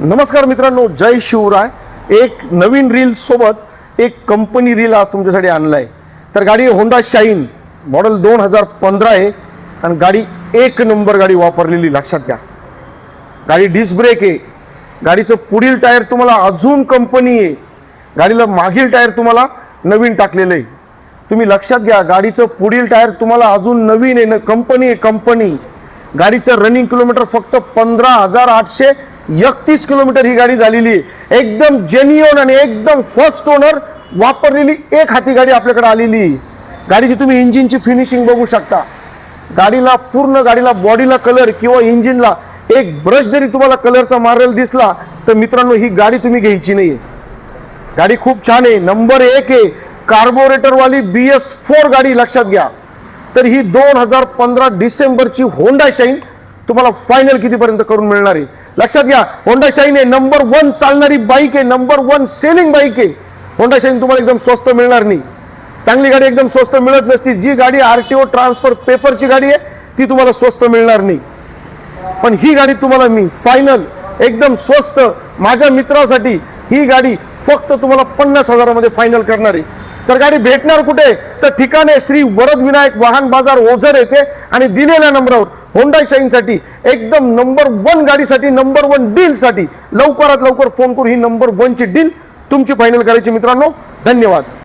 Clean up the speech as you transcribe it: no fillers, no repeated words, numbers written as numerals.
नमस्कार मित्रांनो, जय शिवराय. एक नवीन रील सोबत एक कंपनी रील आज तुमच्यासाठी आणलाय. तर गाडी होंडा शाईन मॉडेल 2015 आहे आणि गाडी एक नंबर गाडी वापरलेली. लक्षात घ्या, गाडी डिस्क ब्रेक आहे. गाडीचं पुढील टायर तुम्हाला अजून कंपनी आहे. गाडीला मागील टायर तुम्हाला नवीन टाकलेलं आहे. तुम्ही लक्षात घ्या, गाडीचं पुढील टायर तुम्हाला अजून नवीन आहे. कंपनी आहे कंपनी. गाडीचं रनिंग किलोमीटर फक्त 15,831 किलोमीटर ही गाडी झालेली आहे. एकदम जेन्युइन आणि एकदम फर्स्ट ओनर वापरलेली एक हाती गाडी आपल्याकडे आलेली आहे. गाडीची तुम्ही इंजिनची फिनिशिंग बघू शकता. गाडीला पूर्ण गाडीला बॉडीला कलर किंवा इंजिनला एक ब्रश जरी तुम्हाला कलरचा मारलेला दिसला तर मित्रांनो ही गाडी तुम्ही घ्यायची नाहीये. गाडी खूप छान आहे, नंबर 1 आहे. कार्बोरेटर वाली BS4 गाडी. लक्षात घ्या. तर ही 2015 डिसेंबरची होंडा शाईन तुम्हाला फायनल कितीपर्यंत करून मिळणार आहे. लक्षात घ्या, होंडा शाईन आहे नंबर 1 चालणारी बाईक आहे, नंबर 1 सेलिंग बाईक आहे. होंडा शाईन तुम्हाला एकदम स्वस्त मिळणार नाही. चांगली गाडी एकदम स्वस्त मिळत नसती. जी गाडी RTO ट्रान्सफर पेपरची गाडी आहे ती तुम्हाला स्वस्त मिळणार नाही. पण ही गाडी तुम्हाला मी फायनल एकदम स्वस्त माझ्या मित्रासाठी ही गाडी फक्त तुम्हाला 50,000 मध्ये फायनल करणार आहे. तर गाडी भेटणार कुठे तर ठिकाणे श्री वरद विनायक वाहन बाजार ओझर येथे आणि दिलेल्या नंबरवर होंडा शाईन साठी एकदम नंबर 1 गाडीसाठी नंबर 1 डील साठी लवकरात लवकर फोन करून ही नंबर 1 ची डील तुमची फायनल करायची मित्रांनो. धन्यवाद.